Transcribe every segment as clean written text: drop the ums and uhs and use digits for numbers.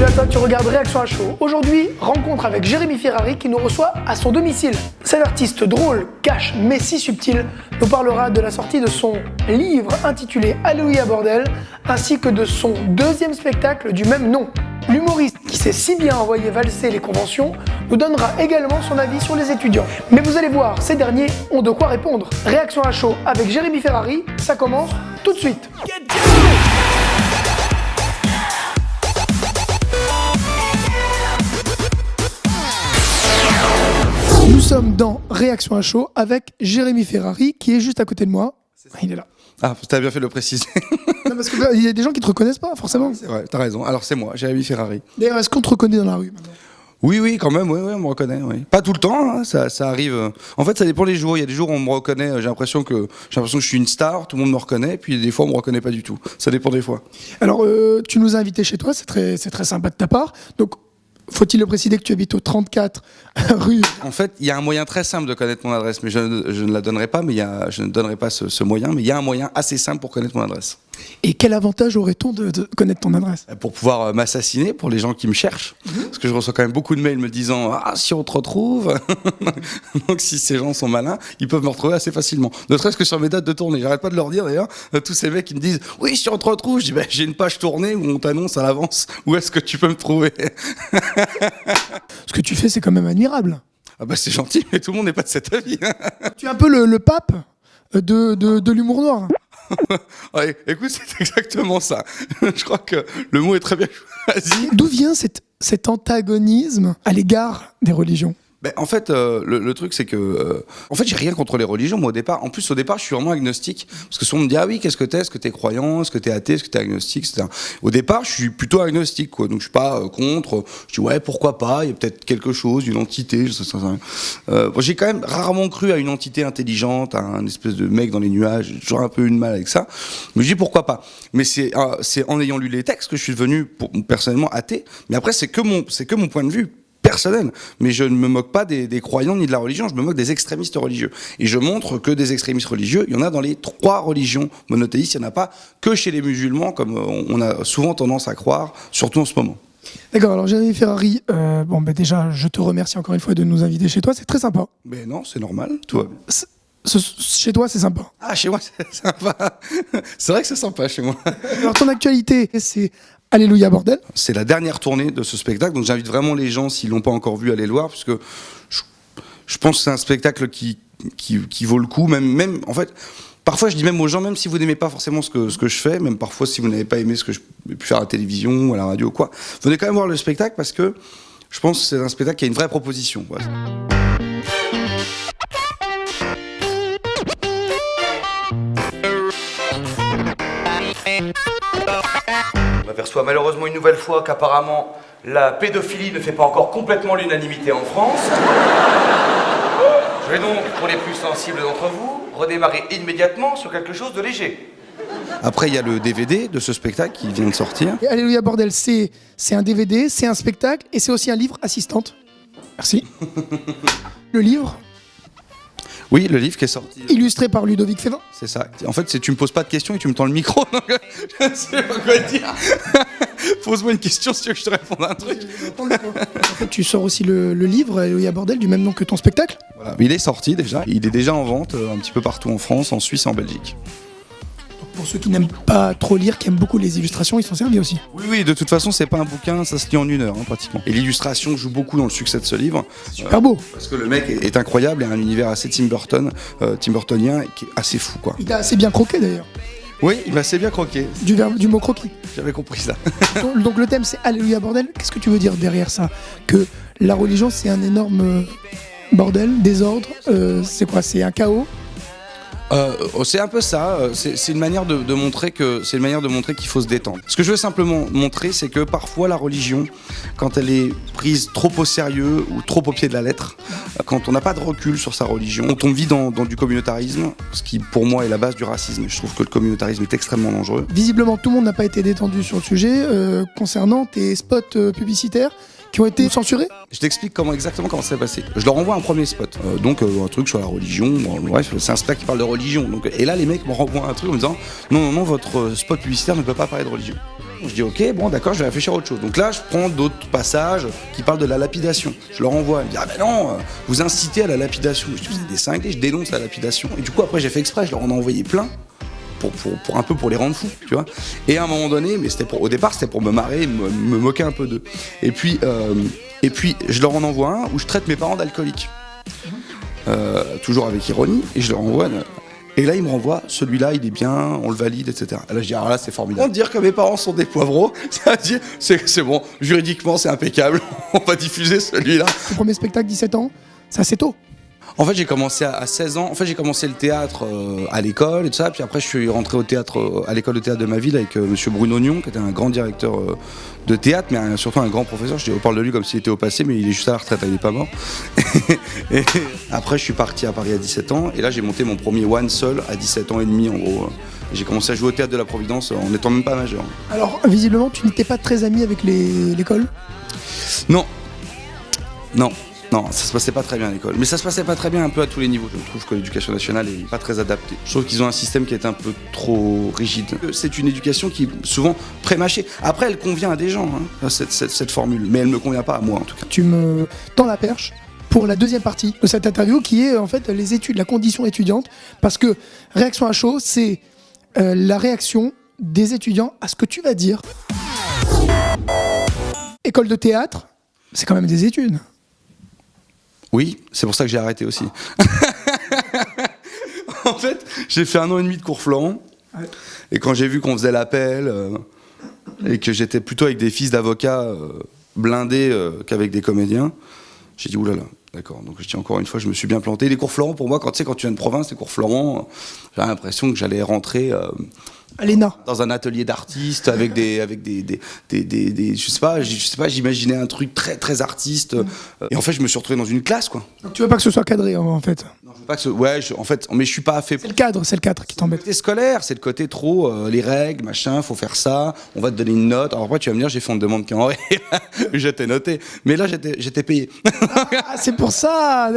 Salut à toi, tu regardes Réaction à chaud. Aujourd'hui, rencontre avec Jérémy Ferrari qui nous reçoit à son domicile. Cet artiste drôle, cash, mais si subtil, nous parlera de la sortie de son livre intitulé Alléluia Bordel, ainsi que de son deuxième spectacle du même nom. L'humoriste qui sait si bien envoyer valser les conventions nous donnera également son avis sur les étudiants. Mais vous allez voir, ces derniers ont de quoi répondre. Réaction à chaud avec Jérémy Ferrari, ça commence tout de suite. Nous sommes dans Réaction à chaud avec Jérémy Ferrari qui est juste à côté de moi. Il est là. Ah, t'as bien fait de le préciser. Non, parce qu'il y a des gens qui te reconnaissent pas forcément. C'est vrai, t'as raison. Alors c'est moi, Jérémy Ferrari. D'ailleurs, est-ce qu'on te reconnaît dans la rue maintenant ? Oui, quand même, oui, on me reconnaît. Oui. Pas tout le temps, hein, ça arrive. En fait, ça dépend des jours. Il y a des jours où on me reconnaît, j'ai l'impression que je suis une star, tout le monde me reconnaît, puis des fois on me reconnaît pas du tout. Ça dépend des fois. Alors, tu nous as invités chez toi, c'est très sympa de ta part. Donc, faut-il le préciser que tu habites au 34 rue... En fait, il y a un moyen très simple de connaître mon adresse, mais je ne la donnerai pas, je ne donnerai pas ce moyen, mais il y a un moyen assez simple pour connaître mon adresse. Et quel avantage aurait-on de connaître ton adresse ? Pour pouvoir m'assassiner, pour les gens qui me cherchent, parce que je reçois quand même beaucoup de mails me disant « Ah, si on te retrouve !» Donc si ces gens sont malins, ils peuvent me retrouver assez facilement. Ne serait-ce que sur mes dates de tournée. J'arrête pas de leur dire d'ailleurs, tous ces mecs qui me disent « Oui, si on te retrouve !» Je dis « J'ai une page tournée où on t'annonce à l'avance où est-ce que tu peux me trouver. » Ce que tu fais, c'est quand même admirable. Ah bah c'est gentil, mais tout le monde n'est pas de cet avis. Tu es un peu le pape de l'humour noir. Ouais, écoute, c'est exactement ça. Je crois que le mot est très bien choisi. D'où vient cet antagonisme à l'égard des religions ? Ben, en fait, le truc, c'est que... en fait, j'ai rien contre les religions, moi, au départ. En plus, au départ, je suis vraiment agnostique. Parce que souvent, on me dit, ah oui, qu'est-ce que t'es ? Est-ce que t'es croyant ? Est-ce que t'es athée ? Est-ce que t'es agnostique ? Etc. Au départ, je suis plutôt agnostique, quoi. Donc, je suis pas contre. Je dis, ouais, pourquoi pas ? Il y a peut-être quelque chose, une entité, je sais pas. Bon, j'ai quand même rarement cru à une entité intelligente, à un espèce de mec dans les nuages. J'ai toujours un peu eu de mal avec ça. Mais je dis, pourquoi pas ? Mais c'est en ayant lu les textes que je suis devenu, personnellement, athée. Mais après, c'est que mon point de vue personnel, mais je ne me moque pas des croyants ni de la religion, je me moque des extrémistes religieux. Et je montre que des extrémistes religieux, il y en a dans les 3 religions monothéistes, il n'y en a pas que chez les musulmans, comme on a souvent tendance à croire, surtout en ce moment. D'accord, alors Jérémy Ferrari, déjà, je te remercie encore une fois de nous inviter chez toi, c'est très sympa. Mais non, c'est normal, toi. Chez toi, c'est sympa. Ah, chez moi, c'est sympa. C'est vrai que c'est sympa chez moi. Alors ton actualité, c'est Alléluia Bordel. C'est la dernière tournée de ce spectacle, donc j'invite vraiment les gens, s'ils l'ont pas encore vu, à aller le voir, parce que je pense que c'est un spectacle qui vaut le coup, même en fait. Parfois, je dis même aux gens, même si vous n'aimez pas forcément ce que je fais, même parfois si vous n'avez pas aimé ce que je pu faire à la télévision ou à la radio ou quoi, venez quand même voir le spectacle parce que je pense que c'est un spectacle qui a une vraie proposition. Voilà. On aperçoit malheureusement une nouvelle fois qu'apparemment la pédophilie ne fait pas encore complètement l'unanimité en France. Je vais donc, pour les plus sensibles d'entre vous, redémarrer immédiatement sur quelque chose de léger. Après, il y a le DVD de ce spectacle qui vient de sortir. Et Alléluia Bordel, c'est un DVD, c'est un spectacle et c'est aussi un livre assistante. Merci. Le livre, Oui, le livre qui est sorti. illustré par Ludovic Févin. C'est ça. En fait, tu me poses pas de questions et tu me tends le micro. Donc, je ne sais pas quoi dire. Pose-moi une question si tu veux que je te réponde à un truc. En fait, tu sors aussi le livre Alléluia Bordel du même nom que ton spectacle. Voilà. Il est sorti déjà. Il est déjà en vente un petit peu partout en France, en Suisse et en Belgique. Pour ceux qui n'aiment pas trop lire, qui aiment beaucoup les illustrations, ils sont servis aussi. Oui, de toute façon, c'est pas un bouquin, ça se lit en 1 heure, pratiquement. Et l'illustration joue beaucoup dans le succès de ce livre. Super beau. Parce que le mec est incroyable et a un univers assez Tim Burtonien, qui est assez fou, quoi. Il t'a assez bien croqué d'ailleurs. Oui, il m'a assez bien croqué. Du mot croquis. J'avais compris ça. Donc le thème c'est Alléluia Bordel. Qu'est-ce que tu veux dire derrière ça ? Que la religion c'est un énorme bordel, désordre, c'est quoi ? C'est un chaos ? C'est un peu ça. C'est une manière de montrer qu'il faut se détendre. Ce que je veux simplement montrer, c'est que parfois la religion, quand elle est prise trop au sérieux ou trop au pied de la lettre, quand on n'a pas de recul sur sa religion, quand on vit dans du communautarisme, ce qui pour moi est la base du racisme. Je trouve que le communautarisme est extrêmement dangereux. Visiblement, tout le monde n'a pas été détendu sur le sujet concernant tes spots publicitaires qui ont été censurés. Je t'explique exactement comment ça s'est passé. Je leur envoie un premier spot, un truc sur la religion, bref, c'est un spectacle qui parle de religion. Et là, les mecs me renvoient un truc en me disant non, votre spot publicitaire ne peut pas parler de religion. Je dis ok, bon d'accord, je vais réfléchir à autre chose. Donc là, je prends d'autres passages qui parlent de la lapidation. Je leur envoie, ils me disent ah ben non, vous incitez à la lapidation. Je dis vous êtes des cinglés, je dénonce la lapidation. Et du coup après j'ai fait exprès, je leur en ai envoyé plein. Pour un peu pour les rendre fous, tu vois. Et à un moment donné, mais au départ c'était pour me marrer, me moquer un peu d'eux. Et puis je leur en envoie un où je traite mes parents d'alcooliques, toujours avec ironie, et je leur envoie. Et là, ils me renvoient, celui-là, il est bien, on le valide, etc. Et là, je dis, alors là, c'est formidable. Dire que mes parents sont des poivreaux, c'est bon, juridiquement, c'est impeccable, on va diffuser celui-là. Ton premier spectacle, 17 ans, c'est assez tôt. En fait, j'ai commencé à 16 ans. En fait, j'ai commencé le théâtre à l'école et tout ça. Puis après, je suis rentré au théâtre, à l'école de théâtre de ma ville avec monsieur Bruno Nion, qui était un grand directeur de théâtre, mais surtout un grand professeur. Je parle de lui comme s'il était au passé, mais il est juste à la retraite, il n'est pas mort. Et après, je suis parti à Paris à 17 ans. Et là, j'ai monté mon premier one seul à 17 ans et demi, en gros. Et j'ai commencé à jouer au théâtre de la Providence en n'étant même pas majeur. Alors, visiblement, tu n'étais pas très ami avec l'école ? Non. Non, ça se passait pas très bien à l'école. Mais ça se passait pas très bien un peu à tous les niveaux. Je trouve que l'éducation nationale est pas très adaptée. Je trouve qu'ils ont un système qui est un peu trop rigide. C'est une éducation qui est souvent prémâchée. Après, elle convient à des gens, hein, cette formule. Mais elle me convient pas à moi, en tout cas. Tu me tends la perche pour la deuxième partie de cette interview, qui est en fait les études, la condition étudiante. Parce que Réaction à chaud, c'est la réaction des étudiants à ce que tu vas dire. École de théâtre, c'est quand même des études. Oui, c'est pour ça que j'ai arrêté aussi. En fait, j'ai fait 1 an et demi de cours Florent. Ouais. Et quand j'ai vu qu'on faisait l'appel et que j'étais plutôt avec des fils d'avocats blindés qu'avec des comédiens, j'ai dit oulala, d'accord. Donc je dis encore une fois, je me suis bien planté. Les cours Florent, pour moi, quand tu viens de province, les cours Florent, j'avais l'impression que j'allais rentrer à l'ENA. Dans un atelier d'artistes avec des je sais pas, j'imaginais un truc très très artiste. Et en fait, je me suis retrouvé dans une classe, quoi. Donc tu veux pas que ce soit cadré, en fait? Non, je veux pas que en fait, mais je suis pas fait. C'est le cadre qui t'embête. C'est le côté scolaire, c'est le côté trop les règles, machin, faut faire ça, on va te donner une note. Alors après, tu vas me dire, j'ai fait une demande qui en rire, j'étais noté. Mais là, j'étais payé. Ah, c'est pour ça.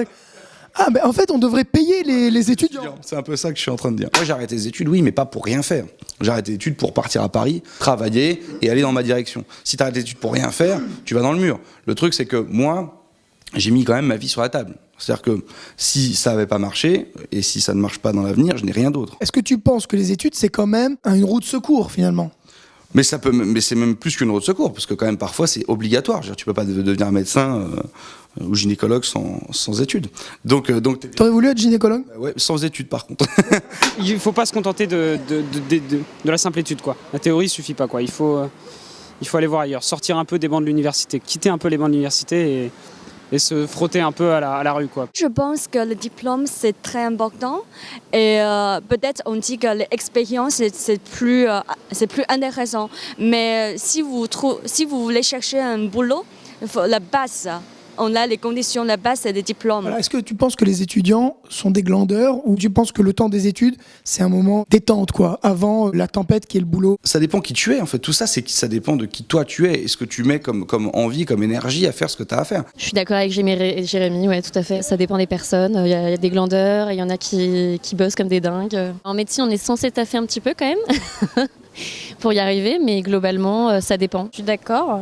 Ah, mais en fait, on devrait payer les étudiants. C'est un peu ça que je suis en train de dire. Moi, j'ai arrêté les études, oui, mais pas pour rien faire. J'ai arrêté les études pour partir à Paris, travailler et aller dans ma direction. Si tu arrêtes les études pour rien faire, tu vas dans le mur. Le truc, c'est que moi, j'ai mis quand même ma vie sur la table. C'est-à-dire que si ça n'avait pas marché, et si ça ne marche pas dans l'avenir, je n'ai rien d'autre. Est-ce que tu penses que les études, c'est quand même une roue de secours, finalement ? Mais c'est même plus qu'une roue de secours, parce que quand même, parfois, c'est obligatoire. Je veux dire, tu peux pas devenir médecin ou gynécologue sans études. Donc t'aurais voulu être gynécologue ? Ouais, sans études, par contre. Il faut pas se contenter de la simple étude, quoi. La théorie suffit pas, quoi. Il faut aller voir ailleurs, sortir un peu des bancs de l'université, quitter un peu les bancs de l'université et se frotter un peu à la rue, quoi. Je pense que le diplôme, c'est très important. Et peut-être on dit que l'expérience, c'est plus intéressant. Mais si vous voulez chercher un boulot, la base, on a les conditions, la base, c'est le diplôme. Alors, est-ce que tu penses que les étudiants sont des glandeurs ou tu penses que le temps des études, c'est un moment détente, quoi, avant la tempête qui est le boulot ? Ça dépend qui tu es, en fait. Tout ça, ça dépend de qui toi tu es et ce que tu mets comme envie, comme énergie à faire ce que tu as à faire. Je suis d'accord avec Jérémy, ouais, tout à fait. Ça dépend des personnes. Il y a des glandeurs, il y en a qui bossent comme des dingues. En médecine, on est censé taffer un petit peu quand même pour y arriver, mais globalement, ça dépend. Je suis d'accord.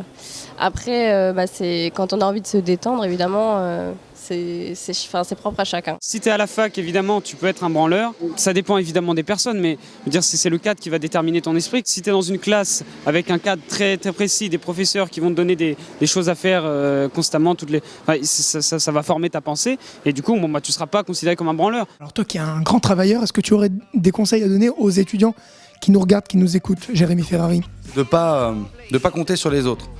Après, c'est quand on a envie de se détendre, évidemment, c'est propre à chacun. Si tu es à la fac, évidemment, tu peux être un branleur. Ça dépend évidemment des personnes, mais je veux dire, c'est le cadre qui va déterminer ton esprit. Si tu es dans une classe avec un cadre très, très précis, des professeurs qui vont te donner des choses à faire constamment, ça va former ta pensée. Et du coup, tu ne seras pas considéré comme un branleur. Alors toi qui es un grand travailleur, est-ce que tu aurais des conseils à donner aux étudiants qui nous regardent, qui nous écoutent, Jérémy Ferrari ? De pas compter sur les autres.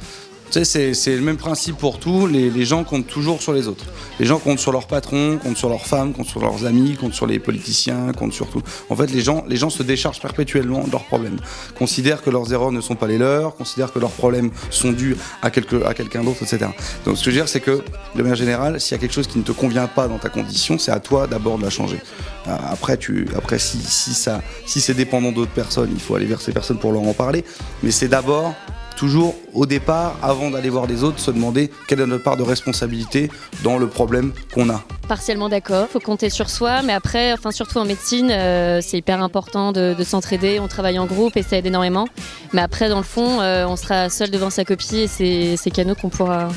Tu sais, c'est le même principe pour tout. Les gens comptent toujours sur les autres. Les gens comptent sur leurs patrons, comptent sur leurs femmes, comptent sur leurs amis, comptent sur les politiciens, comptent sur tout. En fait, les gens se déchargent perpétuellement de leurs problèmes. Considèrent que leurs erreurs ne sont pas les leurs, considèrent que leurs problèmes sont dus à quelqu'un d'autre, etc. Donc, ce que je veux dire, c'est que, de manière générale, s'il y a quelque chose qui ne te convient pas dans ta condition, c'est à toi d'abord de la changer. Après, si c'est dépendant d'autres personnes, il faut aller vers ces personnes pour leur en parler. Mais c'est d'abord toujours au départ, avant d'aller voir les autres, se demander quelle est notre part de responsabilité dans le problème qu'on a. Partiellement d'accord, faut compter sur soi, mais après, enfin surtout en médecine, c'est hyper important de s'entraider, on travaille en groupe et ça aide énormément. Mais après, dans le fond, on sera seul devant sa copie et c'est canaux qu'on pourra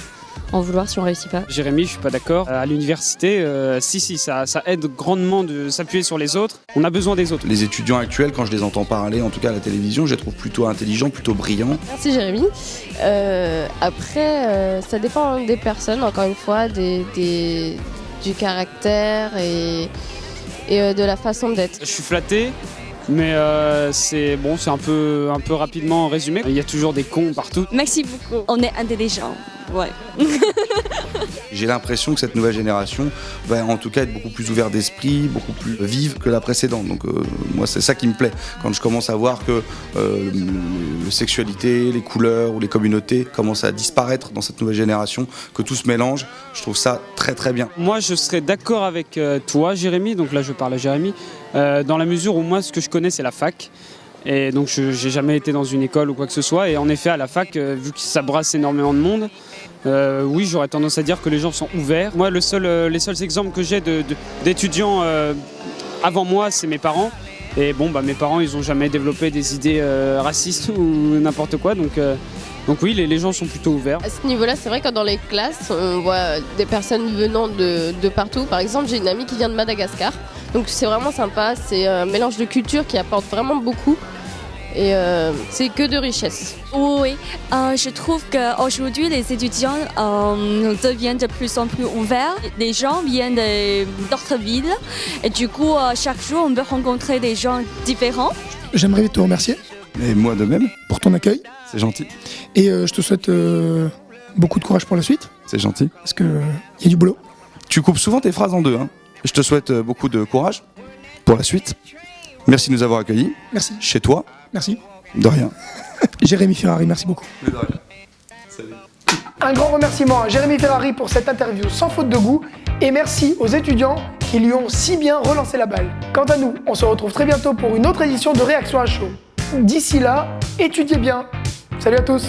en vouloir si on réussit pas. Jérémy, je suis pas d'accord. À l'université, ça aide grandement de s'appuyer sur les autres. On a besoin des autres. Les étudiants actuels, quand je les entends parler, en tout cas à la télévision, je les trouve plutôt intelligents, plutôt brillants. Merci Jérémy. Après, ça dépend des personnes, encore une fois, du caractère et de la façon d'être. Je suis flatté, mais c'est un peu rapidement résumé. Il y a toujours des cons partout. Merci beaucoup. On est intelligents. Ouais. J'ai l'impression que cette nouvelle génération va en tout cas être beaucoup plus ouverte d'esprit, beaucoup plus vive que la précédente. Donc moi c'est ça qui me plaît. Quand je commence à voir que la sexualité, les couleurs ou les communautés commencent à disparaître dans cette nouvelle génération, que tout se mélange, je trouve ça très très bien. Moi je serais d'accord avec toi Jérémy, donc là je parle à Jérémy, dans la mesure où moi ce que je connais c'est la fac. Et donc je n'ai jamais été dans une école ou quoi que ce soit. Et en effet à la fac, vu que ça brasse énormément de monde, oui j'aurais tendance à dire que les gens sont ouverts. Moi les seuls exemples que j'ai d'étudiants avant moi c'est mes parents. Et bon mes parents ils n'ont jamais développé des idées racistes ou n'importe quoi. Donc oui les gens sont plutôt ouverts. À ce niveau-là c'est vrai que dans les classes on voit des personnes venant de partout. Par exemple j'ai une amie qui vient de Madagascar. Donc c'est vraiment sympa, c'est un mélange de cultures qui apporte vraiment beaucoup et c'est que de richesse. Oui, je trouve qu'aujourd'hui les étudiants deviennent de plus en plus ouverts. Les gens viennent d'autres villes et du coup chaque jour on peut rencontrer des gens différents. J'aimerais te remercier Et moi de même, pour ton accueil c'est gentil. et je te souhaite beaucoup de courage pour la suite C'est gentil. parce qu'il y a du boulot. Tu coupes souvent tes phrases en deux, hein. Je te souhaite beaucoup de courage pour la suite. Merci de nous avoir accueillis. Merci. Chez toi. Merci. De rien. Jérémy Ferrari, merci beaucoup. Mais de rien. Salut. Un grand remerciement à Jérémy Ferrari pour cette interview sans faute de goût et merci aux étudiants qui lui ont si bien relancé la balle. Quant à nous, on se retrouve très bientôt pour une autre édition de Réaction à chaud. D'ici là, étudiez bien. Salut à tous.